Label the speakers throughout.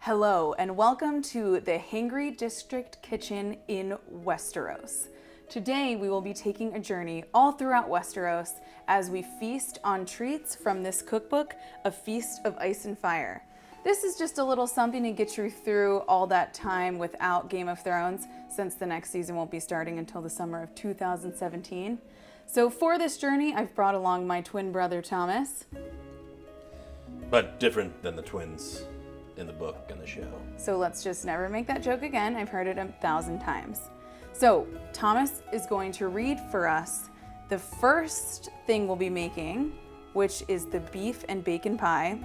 Speaker 1: Hello and welcome to the Hangry District Kitchen in Westeros. Today we will be taking a journey all throughout Westeros as we feast on treats from this cookbook, A Feast of Ice and Fire. This is just a little something to get you through all that time without Game of Thrones, since the next season won't be starting until the summer of 2017. So for this journey, I've brought along my twin brother Thomas.
Speaker 2: But different than the twins in the book and the show.
Speaker 1: So let's just never make that joke again. I've heard it 1,000 times. So Thomas is going to read for us the first thing we'll be making, which is the beef and bacon pie.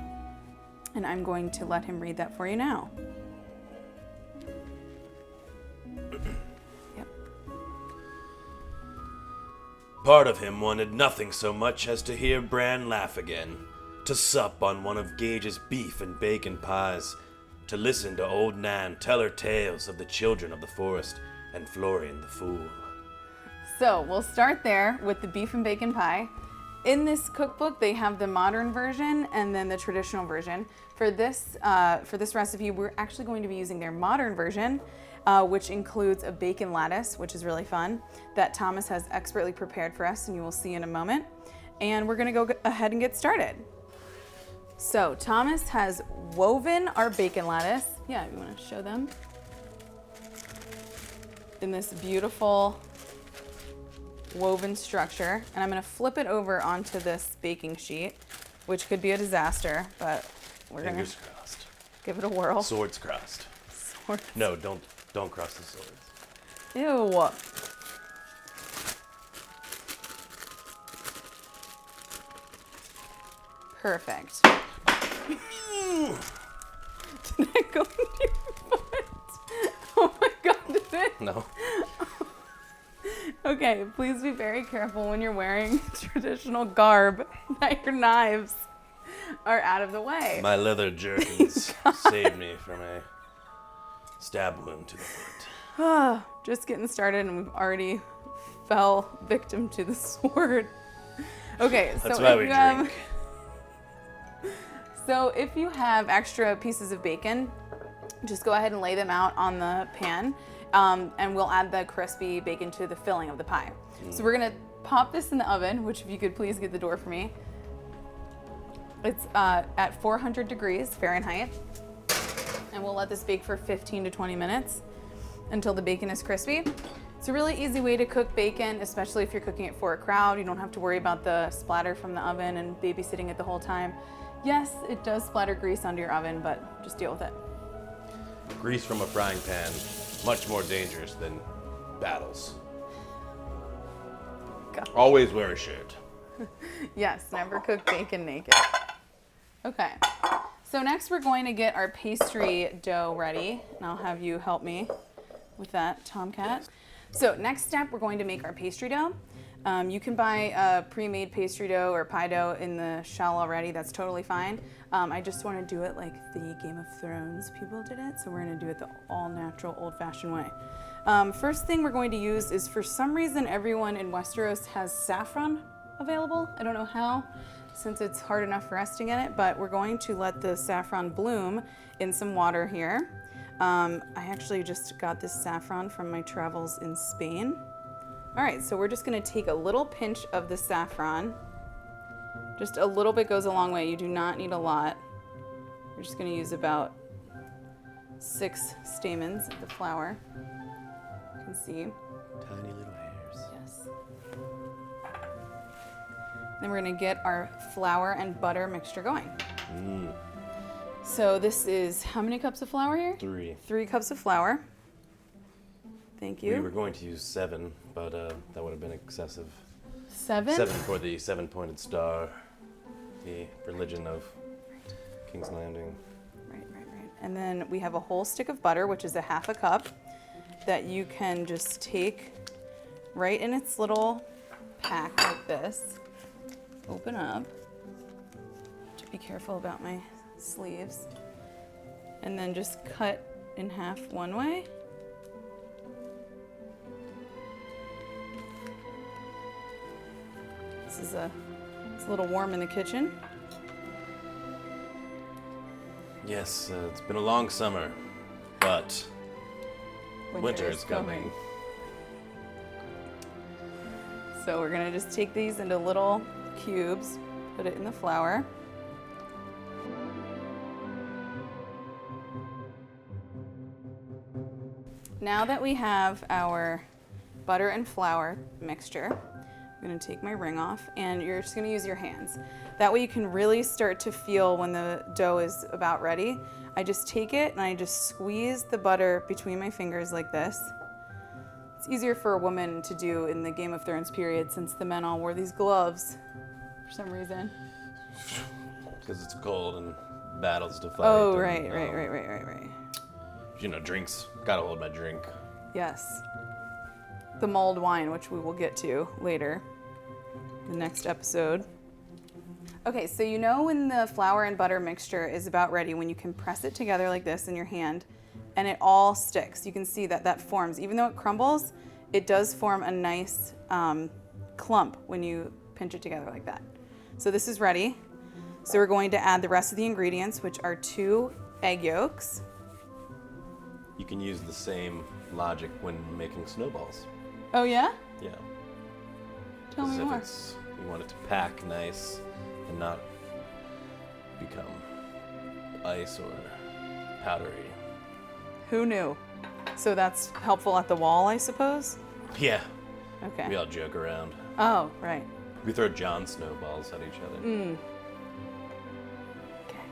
Speaker 1: And I'm going to let him read that for you now. Yep.
Speaker 2: Part of him wanted nothing so much as to hear Bran laugh again, to sup on one of Gage's beef and bacon pies, to listen to old Nan tell her tales of the children of the forest and Florian the Fool.
Speaker 1: So we'll start there with the beef and bacon pie. In this cookbook, they have the modern version and then the traditional version. For this recipe, we're actually going to be using their modern version, which includes a bacon lattice, which is really fun, that Thomas has expertly prepared for us, and you will see in a moment. And we're gonna go ahead and get started. So Thomas has woven our bacon lattice. Yeah, you want to show them? In this beautiful woven structure. And I'm going to flip it over onto this baking sheet, which could be a disaster, but we're going to
Speaker 2: crossed.
Speaker 1: Give it a whirl.
Speaker 2: Swords crossed.
Speaker 1: Swords.
Speaker 2: No, don't cross the swords.
Speaker 1: Ew. Perfect. Did I go into your foot? Oh my god, did it?
Speaker 2: No.
Speaker 1: Okay, please be very careful when you're wearing traditional garb that your knives are out of the way.
Speaker 2: My leather jerkins saved me from a stab wound to the foot.
Speaker 1: Just getting started and we've already fell victim to the sword. Okay,
Speaker 2: That's
Speaker 1: so
Speaker 2: why
Speaker 1: if
Speaker 2: we
Speaker 1: you have...
Speaker 2: drink.
Speaker 1: So if you have extra pieces of bacon, just go ahead and lay them out on the pan, and we'll add the crispy bacon to the filling of the pie. So we're gonna pop this in the oven, which if you could please get the door for me. It's at 400 degrees Fahrenheit, and we'll let this bake for 15 to 20 minutes until the bacon is crispy. It's a really easy way to cook bacon, especially if you're cooking it for a crowd. You don't have to worry about the splatter from the oven and babysitting it the whole time. Yes, it does splatter grease onto your oven, but just deal with it.
Speaker 2: Grease from a frying pan, much more dangerous than battles.
Speaker 1: God.
Speaker 2: Always wear a shirt.
Speaker 1: Yes, never cook bacon naked. Okay, so next we're going to get our pastry dough ready, and I'll have you help me with that, Tomcat. So next step, we're going to make our pastry dough. You can buy a pre-made pastry dough or pie dough in the shell already. That's totally fine. I just want to do it like the Game of Thrones people did it, so we're going to do it the all-natural, old-fashioned way. First thing we're going to use is, for some reason, everyone in Westeros has saffron available. I don't know how, since it's hard enough for us to get it, but we're going to let the saffron bloom in some water here. I actually just got this saffron from my travels in Spain. All right, so we're just gonna take a little pinch of the saffron. Just a little bit goes a long way. You do not need a lot. We're just gonna use about 6 stamens of the flower. You can see.
Speaker 2: Tiny little hairs.
Speaker 1: Yes. Then we're gonna get our flour and butter mixture going. So this is, how many cups of flour here?
Speaker 2: 3.
Speaker 1: 3 cups of flour. Thank you.
Speaker 2: We were going to use 7, but that would have been excessive.
Speaker 1: 7?
Speaker 2: 7 for the 7-pointed star, the religion of King's Landing.
Speaker 1: Right. And then we have a whole stick of butter, which is a 1/2 cup, that you can just take right in its little pack like this. Open up. To be careful about my sleeves. And then just cut in half one way. It's a little warm in the kitchen.
Speaker 2: Yes, it's been a long summer, but winter is coming.
Speaker 1: So we're gonna just take these into little cubes, put it in the flour. Now that we have our butter and flour mixture, I'm gonna take my ring off, and you're just gonna use your hands. That way you can really start to feel when the dough is about ready. I just take it and I just squeeze the butter between my fingers like this. It's easier for a woman to do in the Game of Thrones period since the men all wore these gloves for some reason.
Speaker 2: Because it's cold and battles to fight.
Speaker 1: Oh,
Speaker 2: and,
Speaker 1: right.
Speaker 2: You know, drinks. Gotta hold my drink.
Speaker 1: Yes. The mulled wine, which we will get to later, the next episode. Okay, so you know when the flour and butter mixture is about ready, when you can press it together like this in your hand and it all sticks. You can see that that forms. Even though it crumbles, it does form a nice clump when you pinch it together like that. So this is ready. So we're going to add the rest of the ingredients, which are 2 egg yolks.
Speaker 2: You can use the same logic when making snowballs.
Speaker 1: Oh yeah?
Speaker 2: Yeah.
Speaker 1: Tell me more.
Speaker 2: You want it to pack nice and not become ice or powdery.
Speaker 1: Who knew? So that's helpful at the wall, I suppose?
Speaker 2: Yeah.
Speaker 1: Okay.
Speaker 2: We all joke around.
Speaker 1: Oh, right.
Speaker 2: We throw John snowballs at each other.
Speaker 1: Okay.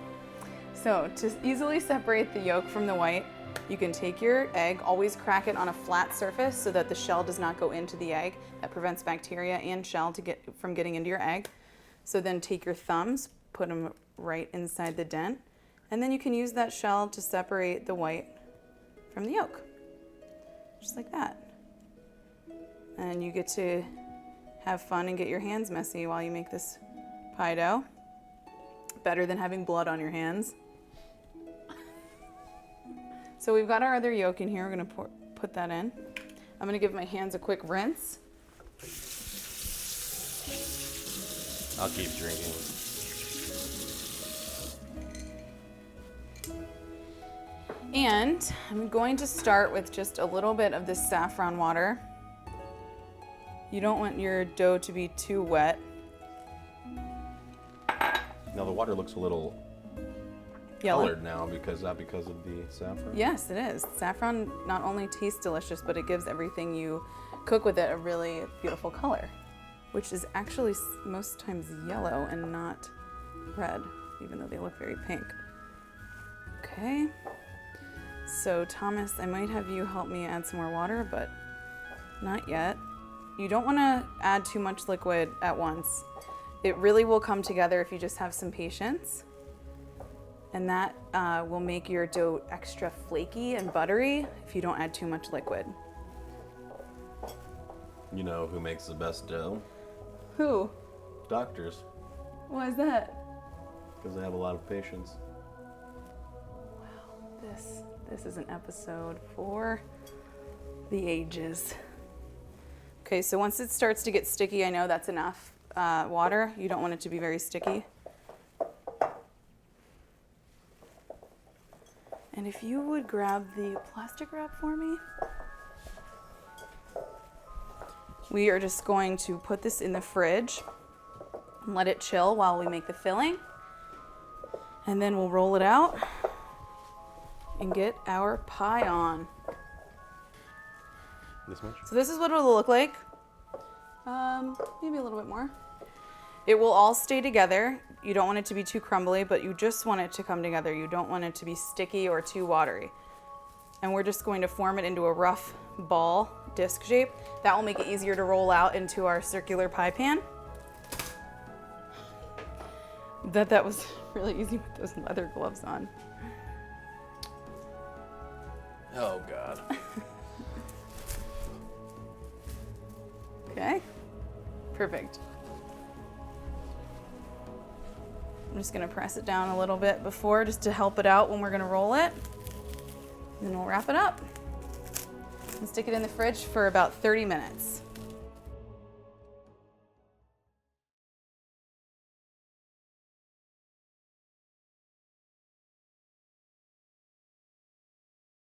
Speaker 1: So to easily separate the yolk from the white, you can take your egg, always crack it on a flat surface so that the shell does not go into the egg. That prevents bacteria and shell from getting into your egg. So then take your thumbs, put them right inside the dent, and then you can use that shell to separate the white from the yolk. Just like that. And you get to have fun and get your hands messy while you make this pie dough. Better than having blood on your hands. So we've got our other yolk in here. We're gonna put that in. I'm gonna give my hands a quick rinse.
Speaker 2: I'll keep drinking.
Speaker 1: And I'm going to start with just a little bit of this saffron water. You don't want your dough to be too wet.
Speaker 2: Now the water looks a little
Speaker 1: Yellow.
Speaker 2: colored now because of the saffron.
Speaker 1: Yes, it is. Saffron not only tastes delicious, but it gives everything you cook with it a really beautiful color, which is actually most times yellow and not red, even though they look very pink. Okay. So Thomas, I might have you help me add some more water, but not yet. You don't want to add too much liquid at once. It really will come together if you just have some patience. And that will make your dough extra flaky and buttery if you don't add too much liquid.
Speaker 2: You know who makes the best dough?
Speaker 1: Who?
Speaker 2: Doctors,
Speaker 1: Why is that?
Speaker 2: because they have a lot of patience.
Speaker 1: This is an episode for the ages. Okay, so once it starts to get sticky, I know that's enough water. You don't want it to be very sticky. And if you would grab the plastic wrap for me. We are just going to put this in the fridge and let it chill while we make the filling. And then we'll roll it out and get our pie on.
Speaker 2: This much?
Speaker 1: So this is what it'll look like. Maybe a little bit more. It will all stay together. You don't want it to be too crumbly, but you just want it to come together. You don't want it to be sticky or too watery. And we're just going to form it into a rough ball, disc shape. That will make it easier to roll out into our circular pie pan. That was really easy with those leather gloves on.
Speaker 2: Oh, God.
Speaker 1: Okay, perfect. I'm just gonna press it down a little bit before, just to help it out when we're gonna roll it. And then we'll wrap it up and stick it in the fridge for about 30 minutes.